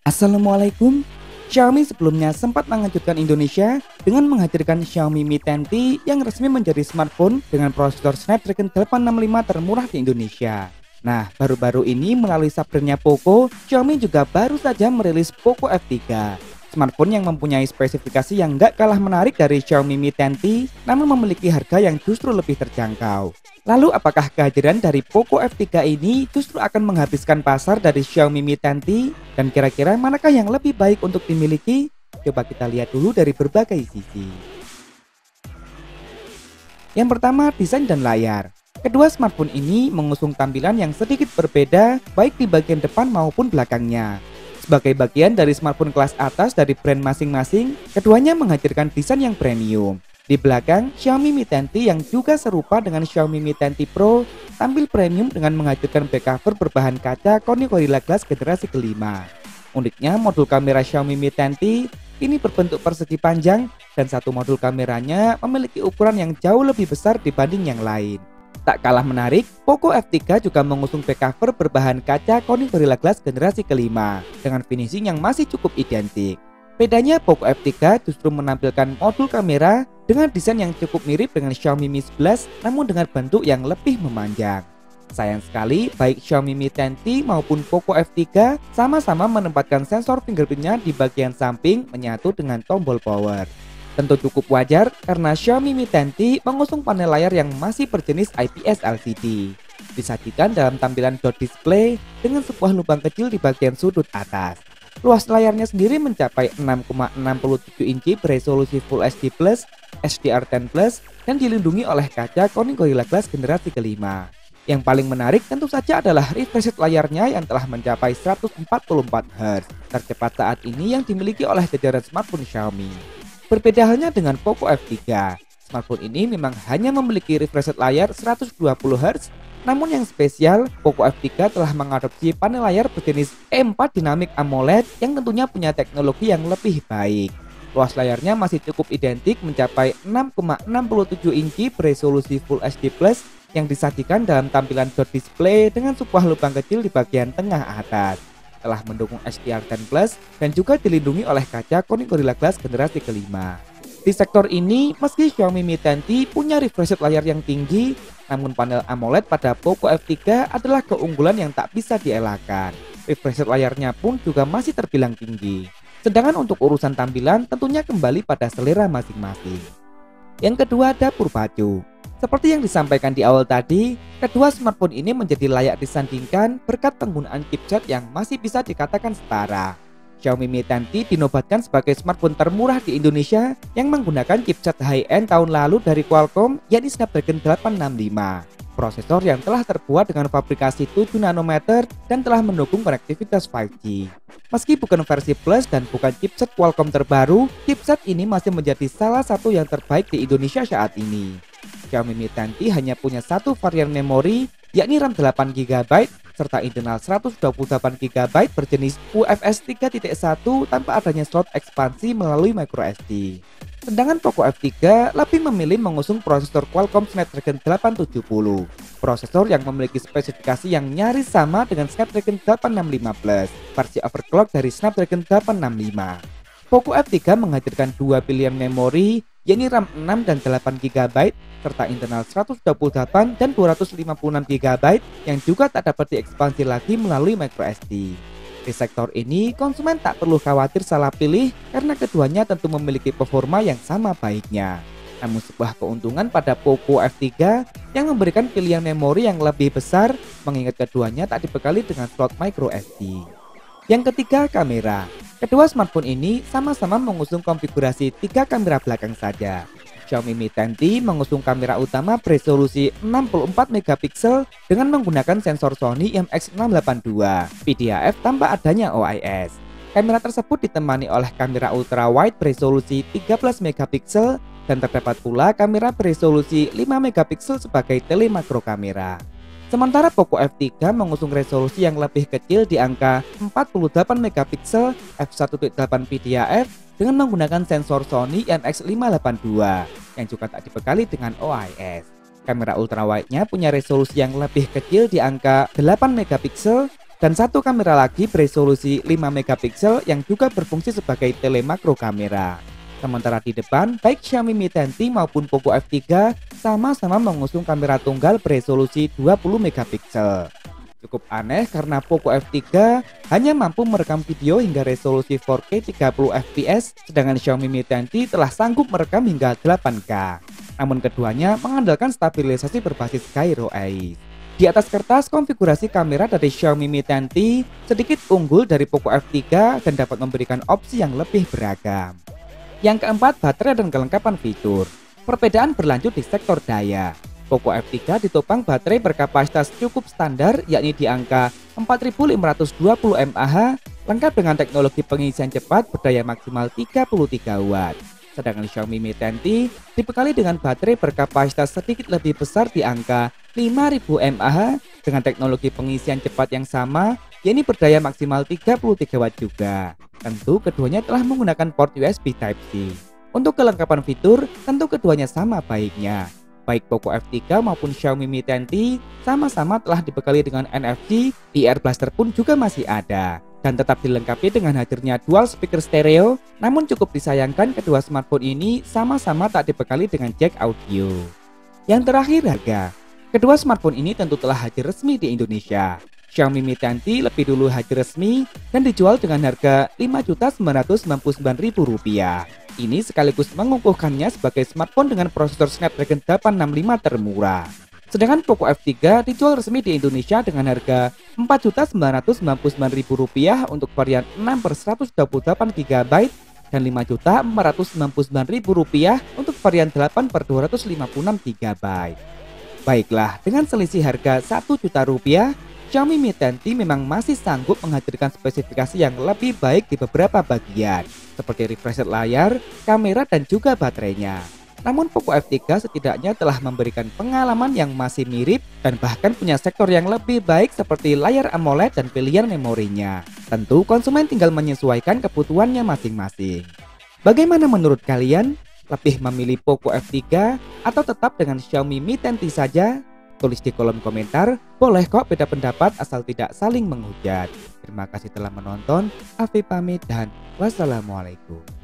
Assalamualaikum. Xiaomi sebelumnya sempat mengejutkan Indonesia dengan menghadirkan Xiaomi Mi 10T yang resmi menjadi smartphone dengan prosesor Snapdragon 865 termurah di Indonesia. Nah, baru-baru ini melalui subbrandnya Poco, Xiaomi juga baru saja merilis Poco F3. Smartphone yang mempunyai spesifikasi yang gak kalah menarik dari Xiaomi Mi 10T, namun memiliki harga yang justru lebih terjangkau. Lalu apakah kehadiran dari Poco F3 ini justru akan menghabiskan pasar dari Xiaomi Mi 10T? Dan kira-kira manakah yang lebih baik untuk dimiliki? Coba kita lihat dulu dari berbagai sisi. Yang pertama, desain dan layar. Kedua smartphone ini mengusung tampilan yang sedikit berbeda baik di bagian depan maupun belakangnya. Sebagai bagian dari smartphone kelas atas dari brand masing-masing, keduanya menghadirkan desain yang premium. Di belakang, Xiaomi Mi 10T yang juga serupa dengan Xiaomi Mi 10T Pro tampil premium dengan menghadirkan back cover berbahan kaca Corning Gorilla Glass generasi kelima. Uniknya, modul kamera Xiaomi Mi 10T ini berbentuk persegi panjang dan satu modul kameranya memiliki ukuran yang jauh lebih besar dibanding yang lain. Tak kalah menarik, Poco F3 juga mengusung back cover berbahan kaca Corning Gorilla Glass generasi kelima dengan finishing yang masih cukup identik. Bedanya Poco F3 justru menampilkan modul kamera dengan desain yang cukup mirip dengan Xiaomi Mi 11 namun dengan bentuk yang lebih memanjang. Sayang sekali, baik Xiaomi Mi 10T maupun Poco F3 sama-sama menempatkan sensor fingerprintnya di bagian samping menyatu dengan tombol power. Tentu cukup wajar karena Xiaomi Mi 10T mengusung panel layar yang masih berjenis IPS LCD. Disajikan dalam tampilan dot display dengan sebuah lubang kecil di bagian sudut atas. Luas layarnya sendiri mencapai 6,67 inci beresolusi Full HD+, HDR10+, dan dilindungi oleh kaca Corning Gorilla Glass generasi kelima. Yang paling menarik tentu saja adalah refresh rate layarnya yang telah mencapai 144 Hz, tercepat saat ini yang dimiliki oleh jajaran smartphone Xiaomi. Berbeda halnya dengan Poco F3, smartphone ini memang hanya memiliki refresh rate layar 120 Hz. Namun yang spesial, Poco F3 telah mengadopsi panel layar berjenis E4 Dynamic AMOLED yang tentunya punya teknologi yang lebih baik. Luas layarnya masih cukup identik mencapai 6,67 inci beresolusi Full HD+, yang disajikan dalam tampilan dot display dengan sebuah lubang kecil di bagian tengah atas. Telah mendukung HDR10+, dan juga dilindungi oleh kaca Corning Gorilla Glass generasi kelima. Di sektor ini, meski Xiaomi Mi 10T punya refresh rate layar yang tinggi, namun panel AMOLED pada Poco F3 adalah keunggulan yang tak bisa dielakkan. Refresh rate layarnya pun juga masih terbilang tinggi. Sedangkan untuk urusan tampilan tentunya kembali pada selera masing-masing. Yang kedua, dapur baju. Seperti yang disampaikan di awal tadi, kedua smartphone ini menjadi layak disandingkan berkat penggunaan chipset yang masih bisa dikatakan setara. Xiaomi Mi 10T dinobatkan sebagai smartphone termurah di Indonesia yang menggunakan chipset high-end tahun lalu dari Qualcomm, yakni Snapdragon 865. Prosesor yang telah terbuat dengan fabrikasi 7 nanometer dan telah mendukung konektivitas 5G. Meski bukan versi Plus dan bukan chipset Qualcomm terbaru, chipset ini masih menjadi salah satu yang terbaik di Indonesia saat ini. Xiaomi Mi 10T hanya punya satu varian memori, yakni RAM 8GB serta internal 128GB berjenis UFS 3.1 tanpa adanya slot ekspansi melalui microSD. Sedangkan Poco F3 lebih memilih mengusung prosesor Qualcomm Snapdragon 870, prosesor yang memiliki spesifikasi yang nyaris sama dengan Snapdragon 865 Plus, versi overclock dari Snapdragon 865. Poco F3 menghadirkan dua pilihan memori, yakni RAM 6 dan 8GB serta internal 128 dan 256GB yang juga tak dapat diekspansi lagi melalui microSD. Di sektor ini, konsumen tak perlu khawatir salah pilih karena keduanya tentu memiliki performa yang sama baiknya. Namun sebuah keuntungan pada Poco F3 yang memberikan pilihan memori yang lebih besar mengingat keduanya tak dibekali dengan slot microSD. Yang ketiga, kamera. Kedua smartphone ini sama-sama mengusung konfigurasi 3 kamera belakang saja. Xiaomi Mi 10T mengusung kamera utama beresolusi 64MP dengan menggunakan sensor Sony IMX682 PDAF tanpa adanya OIS. Kamera tersebut ditemani oleh kamera ultra wide beresolusi 13MP dan terdapat pula kamera beresolusi 5MP sebagai telemakro kamera. Sementara Poco F3 mengusung resolusi yang lebih kecil di angka 48MP f1.8 PDAF dengan menggunakan sensor Sony IMX582 yang juga tak dibekali dengan OIS. Kamera ultrawide-nya punya resolusi yang lebih kecil di angka 8MP dan satu kamera lagi beresolusi 5 megapiksel yang juga berfungsi sebagai telemakro kamera. Sementara di depan, baik Xiaomi Mi 10T maupun Poco F3 sama-sama mengusung kamera tunggal beresolusi 20 megapiksel. Cukup aneh karena Poco F3 hanya mampu merekam video hingga resolusi 4K 30 fps, sedangkan Xiaomi Mi 10T telah sanggup merekam hingga 8K. Namun keduanya mengandalkan stabilisasi berbasis gyro eyes. Di atas kertas, konfigurasi kamera dari Xiaomi Mi 10T sedikit unggul dari Poco F3 dan dapat memberikan opsi yang lebih beragam. Yang keempat, baterai dan kelengkapan fitur. Perbedaan berlanjut di sektor daya. Poco F3 ditopang baterai berkapasitas cukup standar yakni di angka 4520 mAh, lengkap dengan teknologi pengisian cepat berdaya maksimal 33 Watt. Sedangkan Xiaomi Mi 10T dibekali dengan baterai berkapasitas sedikit lebih besar di angka 5000 mAh dengan teknologi pengisian cepat yang sama, yakni berdaya maksimal 33 Watt juga. Tentu keduanya telah menggunakan port USB Type-C. Untuk kelengkapan fitur, tentu keduanya sama baiknya. Baik Poco F3 maupun Xiaomi Mi 10T sama-sama telah dibekali dengan NFC, ear blaster pun juga masih ada. Dan tetap dilengkapi dengan hadirnya dual speaker stereo, namun cukup disayangkan kedua smartphone ini sama-sama tak dibekali dengan jack audio. Yang terakhir, harga. Kedua smartphone ini tentu telah hadir resmi di Indonesia. Xiaomi Mi 10T lebih dulu hadir resmi dan dijual dengan harga Rp5.999.000. Ini sekaligus mengukuhkannya sebagai smartphone dengan prosesor Snapdragon 865 termurah. Sedangkan Poco F3 dijual resmi di Indonesia dengan harga Rp4.999.000 untuk varian 6/128GB dan Rp5.499.000 untuk varian 8/256GB. Baiklah, dengan selisih harga Rp1 juta, Xiaomi Mi 10T memang masih sanggup menghadirkan spesifikasi yang lebih baik di beberapa bagian, seperti refresh rate layar, kamera, dan juga baterainya. Namun Poco F3 setidaknya telah memberikan pengalaman yang masih mirip dan bahkan punya sektor yang lebih baik seperti layar AMOLED dan pilihan memorinya. Tentu konsumen tinggal menyesuaikan kebutuhannya masing-masing. Bagaimana menurut kalian? Lebih memilih Poco F3 atau tetap dengan Xiaomi Mi 10T saja? Tulis di kolom komentar, boleh kok beda pendapat asal tidak saling menghujat. Terima kasih telah menonton, Afi pamit dan wassalamualaikum.